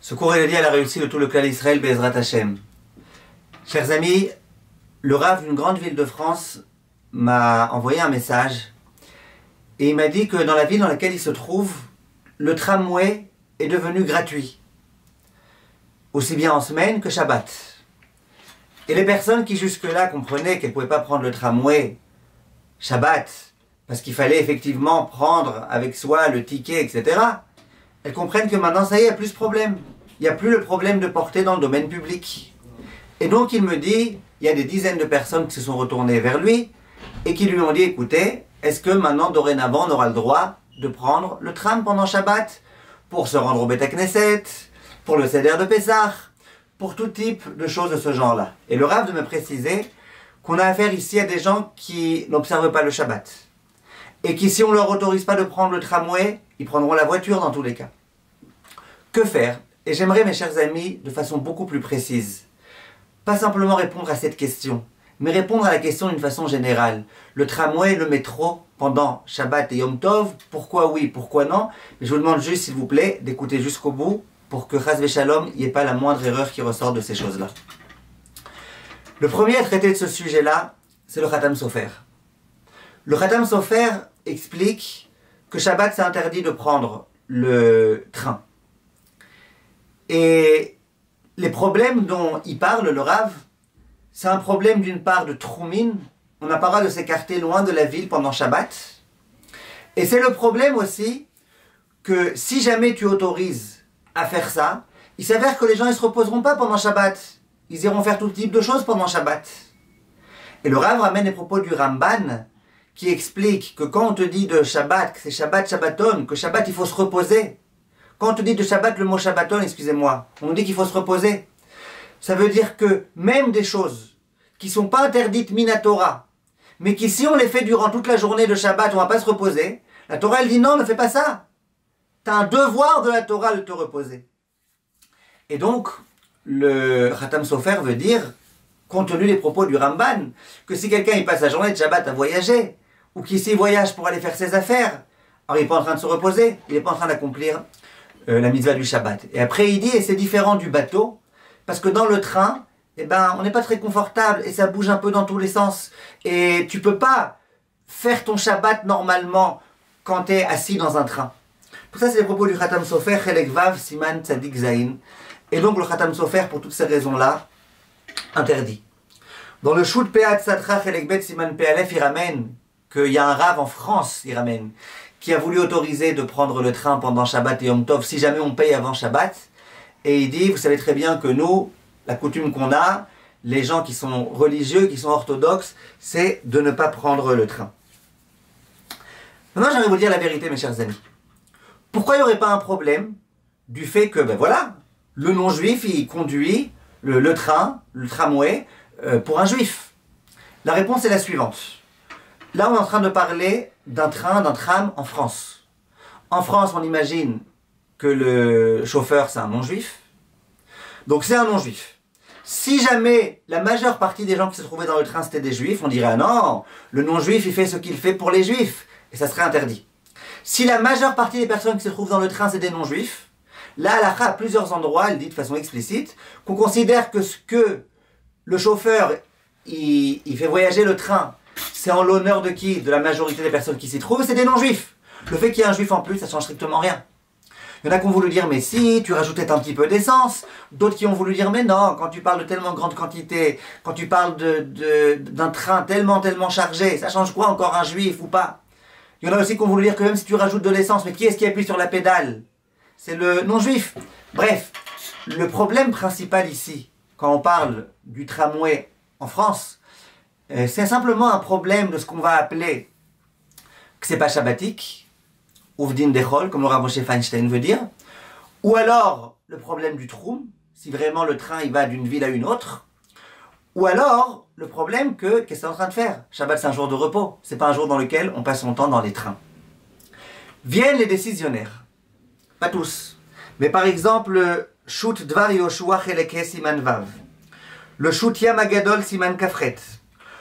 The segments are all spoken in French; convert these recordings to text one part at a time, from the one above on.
Ce cours est dédié à la réussite de tout le clan d'Israël, Be'ezrat Hashem. Chers amis, le Rav d'une grande ville de France m'a envoyé un message et il m'a dit que dans la ville dans laquelle il se trouve, le tramway est devenu gratuit, aussi bien en semaine que Shabbat. Et les personnes qui jusque-là comprenaient qu'elles ne pouvaient pas prendre le tramway Shabbat, parce qu'il fallait effectivement prendre avec soi le ticket, etc., elles comprennent que maintenant, ça y est, il n'y a plus ce problème. Il n'y a plus le problème de porter dans le domaine public. Et donc il me dit, il y a des dizaines de personnes qui se sont retournées vers lui et qui lui ont dit, écoutez, est-ce que maintenant, dorénavant, on aura le droit de prendre le tram pendant Shabbat pour se rendre au Beth Knesset, pour le Seder de Pessah, pour tout type de choses de ce genre-là. Et le Rav de me préciser qu'on a affaire ici à des gens qui n'observent pas le Shabbat. Et qui, si on ne leur autorise pas de prendre le tramway, ils prendront la voiture dans tous les cas. Que faire? Et j'aimerais, mes chers amis, de façon beaucoup plus précise, pas simplement répondre à cette question, mais répondre à la question d'une façon générale. Le tramway, le métro, pendant Shabbat et Yom Tov, pourquoi oui, pourquoi non? Mais je vous demande juste, s'il vous plaît, d'écouter jusqu'au bout, pour que Chas Veshalom, il n'y ait pas la moindre erreur qui ressort de ces choses-là. Le premier à traiter de ce sujet-là, c'est le Khatam Sofer. Le Khatam Sofer explique que Shabbat, c'est interdit de prendre le train. Et les problèmes dont il parle, le Rav, c'est un problème d'une part de Troumin, on n'a pas le droit de s'écarter loin de la ville pendant Shabbat. Et c'est le problème aussi que si jamais tu autorises à faire ça, il s'avère que les gens ne se reposeront pas pendant Shabbat. Ils iront faire tout type de choses pendant Shabbat. Et le Rav ramène les propos du Ramban qui explique que quand on te dit de Shabbat, que c'est Shabbat, Shabbaton, que Shabbat il faut se reposer. Quand on te dit de Shabbat le mot Shabbaton, excusez-moi, on dit qu'il faut se reposer. Ça veut dire que même des choses qui ne sont pas interdites minatora, mais qui si on les fait durant toute la journée de Shabbat, on ne va pas se reposer, la Torah elle dit non, ne fais pas ça. Tu as un devoir de la Torah de te reposer. Et donc, le Khatam Sofer veut dire, compte tenu des propos du Ramban, que si quelqu'un il passe la journée de Shabbat à voyager, ou qu'il s'y voyage pour aller faire ses affaires, alors il n'est pas en train de se reposer, il n'est pas en train d'accomplir la mitzvah du Shabbat. Et après il dit, et c'est différent du bateau, parce que dans le train, eh ben, on n'est pas très confortable, et ça bouge un peu dans tous les sens, et tu peux pas faire ton Shabbat normalement quand tu es assis dans un train. Tout ça c'est les propos du Khatam Sofer, Chelek Vav, Siman, Tzadik, Zayin. Et donc le Khatam Sofer, pour toutes ces raisons-là, interdit. Dans le Shut Peat Satra Chelek Bet Siman Pealef, il ramène qu'il y a un Rav en France, il ramène, qui a voulu autoriser de prendre le train pendant Shabbat et Yom Tov, si jamais on paye avant Shabbat. Et il dit, vous savez très bien que nous, la coutume qu'on a, les gens qui sont religieux, qui sont orthodoxes, c'est de ne pas prendre le train. Maintenant, j'aimerais vous dire la vérité, mes chers amis. Pourquoi il n'y aurait pas un problème du fait que, ben voilà, le non-juif, il conduit le train, le tramway, pour un juif? La réponse est la suivante. Là, on est en train de parler d'un train, d'un tram en France. En France, on imagine que le chauffeur, c'est un non-juif. Donc, c'est un non-juif. Si jamais la majeure partie des gens qui se trouvaient dans le train, c'était des juifs, on dirait, ah non, le non-juif, il fait ce qu'il fait pour les juifs. Et ça serait interdit. Si la majeure partie des personnes qui se trouvent dans le train, c'est des non-juifs, là, halakha, à plusieurs endroits, elle dit de façon explicite, qu'on considère que ce que le chauffeur, il fait voyager le train, c'est en l'honneur de qui? De la majorité des personnes qui s'y trouvent, c'est des non-juifs. Le fait qu'il y ait un juif en plus, ça change strictement rien. Il y en a qui ont voulu dire, mais si, tu rajoutais un petit peu d'essence. D'autres qui ont voulu dire, mais non, quand tu parles de tellement grande quantité, quand tu parles d'un train tellement chargé, ça change quoi encore un juif ou pas? Il y en a aussi qui ont voulu dire que même si tu rajoutes de l'essence, mais qui est-ce qui appuie sur la pédale? C'est le non-juif. Bref, le problème principal ici, quand on parle du tramway en France, c'est simplement un problème de ce qu'on va appeler que c'est pas shabbatique, Uvdin Dechol, comme le Rav Moshe Feinstein veut dire, ou alors le problème du troum, si vraiment le train il va d'une ville à une autre, ou alors le problème que, qu'est-ce qu'on est en train de faire? Shabbat c'est un jour de repos, c'est pas un jour dans lequel on passe son temps dans les trains. Viennent les décisionnaires, pas tous, mais par exemple le Shut Dvar Yoshua Cheleke Siman Vav, le Shut Yam Agadol Siman Kafret,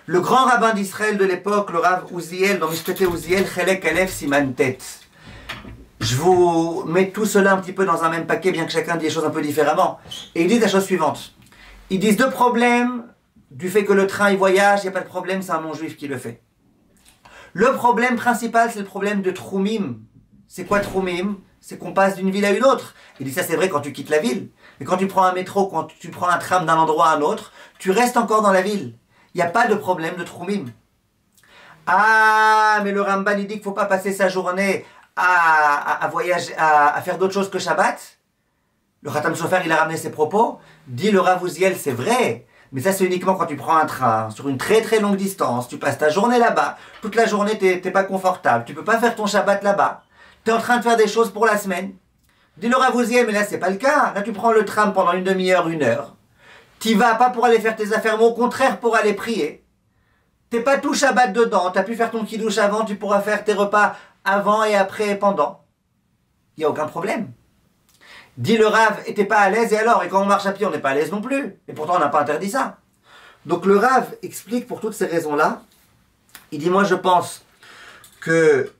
le grand rabbin d'Israël de l'époque, le Rav Uziel, dans Mishpete Uziel, Chelek Alef Siman Tet. Je vous mets tout cela un petit peu dans un même paquet, bien que chacun dise les choses un peu différemment. Et ils disent la chose suivante. Ils disent deux problèmes du fait que le train il voyage, il n'y a pas de problème, c'est un non-juif qui le fait. Le problème principal, c'est le problème de Troumim. C'est quoi Troumim? C'est qu'on passe d'une ville à une autre. Il dit ça c'est vrai quand tu quittes la ville. Mais quand tu prends un métro, quand tu prends un tram d'un endroit à un autre, tu restes encore dans la ville. Il n'y a pas de problème de Troumim. Ah, mais le Ramban il dit qu'il ne faut pas passer sa journée à voyager, à faire d'autres choses que Shabbat. Le Khatam Sofer il a ramené ses propos. Dit le Rav Uziel, c'est vrai. Mais ça c'est uniquement quand tu prends un train sur une très très longue distance. Tu passes ta journée là-bas. Toute la journée t'es pas confortable. Tu peux pas faire ton Shabbat là-bas. Tu es en train de faire des choses pour la semaine. Dis le Rav Uziel, mais là c'est pas le cas. Là tu prends le tram pendant une demi-heure, une heure. Tu vas pas pour aller faire tes affaires, mais au contraire pour aller prier. T'es pas tout Shabbat dedans. Tu as pu faire ton kiddush avant, tu pourras faire tes repas avant et après et pendant. Il n'y a aucun problème. Dit le Rav, et t'es pas à l'aise, et alors? Et quand on marche à pied, on n'est pas à l'aise non plus. Et pourtant, on n'a pas interdit ça. Donc le Rav explique pour toutes ces raisons-là. Il dit, moi je pense que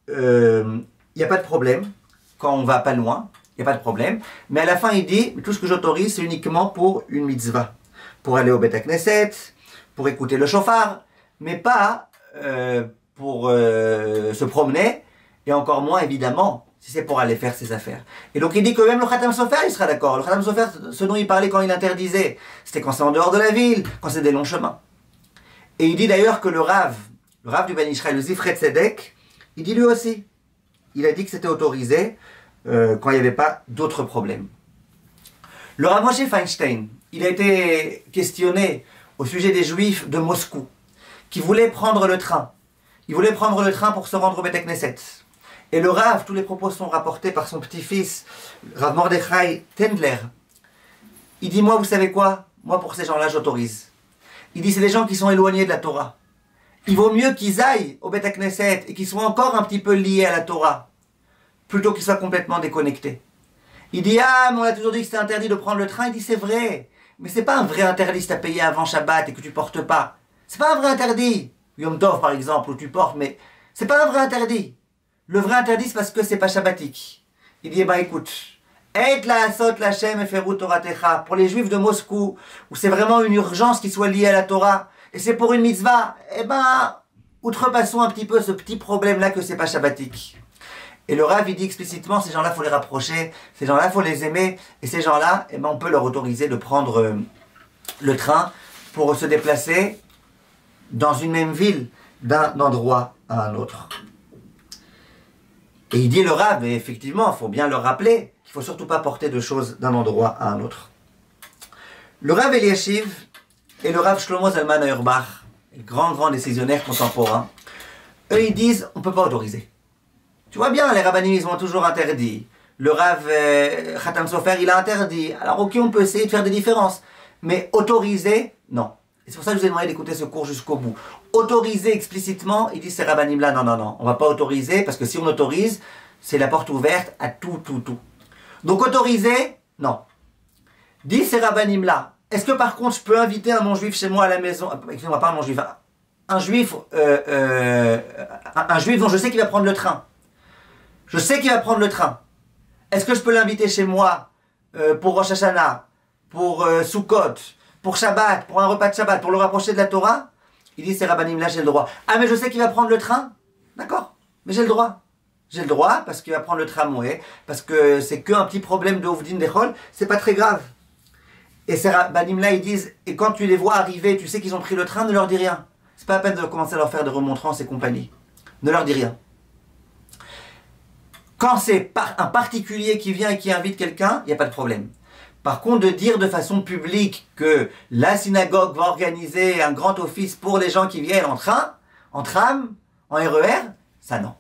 il n'y a pas de problème quand on va pas loin. Il n'y a pas de problème. Mais à la fin, il dit, tout ce que j'autorise, c'est uniquement pour une mitzvah. Pour aller au Beth Knesset, pour écouter le shofar, mais pas pour se promener, et encore moins, évidemment, si c'est pour aller faire ses affaires. Et donc il dit que même le Khatam Sofer, il sera d'accord. Le Khatam Sofer, ce dont il parlait quand il interdisait, c'était quand c'est en dehors de la ville, quand c'est des longs chemins. Et il dit d'ailleurs que le Rav du Ben Israël, le Zifret Tzedek, il dit lui aussi, il a dit que c'était autorisé quand il n'y avait pas d'autres problèmes. Le Rav Moshe Feinstein, il a été questionné au sujet des Juifs de Moscou, qui voulaient prendre le train. Ils voulaient prendre le train pour se rendre au Beth Knesset. Et le Rav, tous les propos sont rapportés par son petit-fils, Rav Mordechai Tendler. Il dit, moi, vous savez quoi? Moi, pour ces gens-là, j'autorise. Il dit, c'est des gens qui sont éloignés de la Torah. Il vaut mieux qu'ils aillent au Beth Knesset et qu'ils soient encore un petit peu liés à la Torah, plutôt qu'ils soient complètement déconnectés. Il dit, ah, mais on a toujours dit que c'était interdit de prendre le train. Il dit, c'est vrai. Mais c'est pas un vrai interdit si tu as payé avant Shabbat et que tu portes pas. C'est pas un vrai interdit. Yom Tov, par exemple, où tu portes, mais c'est pas un vrai interdit. Le vrai interdit, c'est parce que c'est pas shabbatique. Il dit, eh ben écoute, et la asot lachem eferut toratecha, pour les Juifs de Moscou, où c'est vraiment une urgence qui soit liée à la Torah, et c'est pour une mitzvah, eh ben, outrepassons un petit peu ce petit problème-là que c'est pas shabbatique. Et le Rav, il dit explicitement, ces gens-là, faut les rapprocher, ces gens-là, faut les aimer, et ces gens-là, eh ben, on peut leur autoriser de prendre le train pour se déplacer dans une même ville, d'un endroit à un autre. Et il dit le Rav, et effectivement, il faut bien leur rappeler qu'il ne faut surtout pas porter de choses d'un endroit à un autre. Le Rav Eliashiv et le Rav Shlomo Zalman Auerbach, les grands décisionnaires contemporains, eux ils disent on ne peut pas autoriser. Tu vois bien, les rabbinim ils ont toujours interdit. Le Rav Khatam Sofer il a interdit. Alors ok, on peut essayer de faire des différences. Mais autoriser, non. Et c'est pour ça que je vous ai demandé d'écouter ce cours jusqu'au bout. Autoriser explicitement, ils disent ces rabbinim là, non, on ne va pas autoriser, parce que si on autorise, c'est la porte ouverte à tout. Donc autoriser, non. Disent ces rabbinim là, est-ce que par contre je peux inviter un non-juif chez moi à la maison, excusez-moi, pas un non-juif, un juif dont je sais qu'il va prendre le train. Je sais qu'il va prendre le train. Est-ce que je peux l'inviter chez moi pour Rosh Hashanah, pour Sukkot, pour Shabbat, pour un repas de Shabbat, pour le rapprocher de la Torah? Il dit, c'est rabbinim là, j'ai le droit. Ah, mais je sais qu'il va prendre le train? D'accord, mais j'ai le droit. J'ai le droit parce qu'il va prendre le tramway, parce que c'est qu'un petit problème de Ovdin Dechol, c'est pas très grave. Et ces rabbinim là, ils disent, et quand tu les vois arriver, tu sais qu'ils ont pris le train, ne leur dis rien. C'est pas la peine de commencer à leur faire des remontrances et compagnie. Ne leur dis rien. Quand c'est un particulier qui vient et qui invite quelqu'un, il n'y a pas de problème. Par contre, de dire de façon publique que la synagogue va organiser un grand office pour les gens qui viennent en train, en tram, en RER, ça non.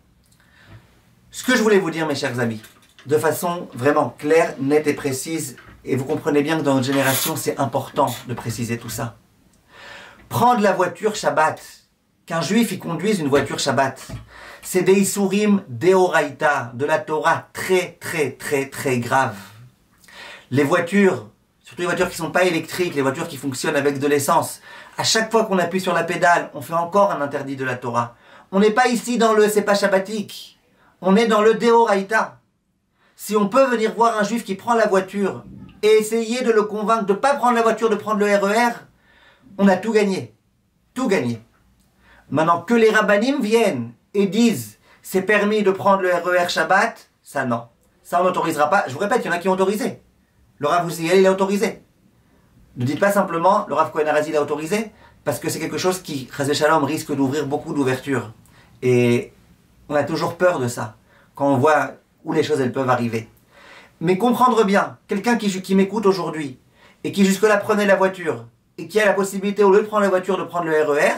Ce que je voulais vous dire, mes chers amis, de façon vraiment claire, nette et précise, et vous comprenez bien que dans notre génération, c'est important de préciser tout ça. Prendre la voiture Shabbat, qu'un juif y conduise une voiture Shabbat, c'est des Isurim Deoraita, de la Torah très grave. Les voitures, surtout les voitures qui ne sont pas électriques, les voitures qui fonctionnent avec de l'essence, à chaque fois qu'on appuie sur la pédale, on fait encore un interdit de la Torah. On n'est pas ici dans le c'est pas shabbatique. on est dans le Deoraita. Si on peut venir voir un juif qui prend la voiture et essayer de le convaincre de ne pas prendre la voiture, de prendre le RER, on a tout gagné. Tout gagné. Maintenant, que les rabbanim viennent et disent c'est permis de prendre le RER Shabbat, ça non. Ça on n'autorisera pas. Je vous répète, il y en a qui ont autorisé. Le Rav Uziel, il a autorisé. Ne dites pas simplement le Rav Kohen Arazi l'a autorisé, parce que c'est quelque chose qui, Chas v'Shalom, risque d'ouvrir beaucoup d'ouvertures. Et on a toujours peur de ça, quand on voit où les choses elles peuvent arriver. Mais comprendre bien, quelqu'un qui m'écoute aujourd'hui, et qui jusque-là prenait la voiture, et qui a la possibilité, au lieu de prendre la voiture, de prendre le RER,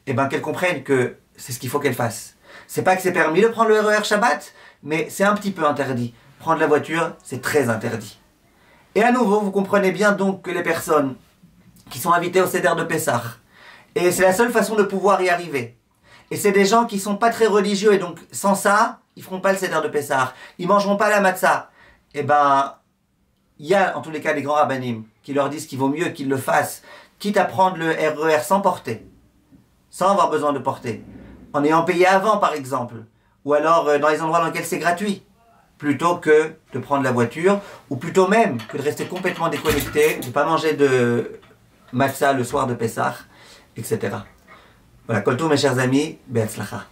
eh bien qu'elle comprenne que c'est ce qu'il faut qu'elle fasse. C'est pas que c'est permis de prendre le RER Shabbat, mais c'est un petit peu interdit. Prendre la voiture, c'est très interdit. Et à nouveau, vous comprenez bien donc que les personnes qui sont invitées au Seder de Pessah, et c'est la seule façon de pouvoir y arriver. Et c'est des gens qui sont pas très religieux, et donc sans ça, ils feront pas le Seder de Pessah. Ils mangeront pas la matzah. Eh ben, il y a en tous les cas des grands rabbanim qui leur disent qu'il vaut mieux qu'ils le fassent, quitte à prendre le RER sans porter, sans avoir besoin de porter, en ayant payé avant par exemple, ou alors dans les endroits dans lesquels c'est gratuit, plutôt que de prendre la voiture, ou plutôt même que de rester complètement déconnecté, de ne pas manger de matzah le soir de Pessah, etc. Voilà, Kol Tov mes chers amis, Be'atzlacha.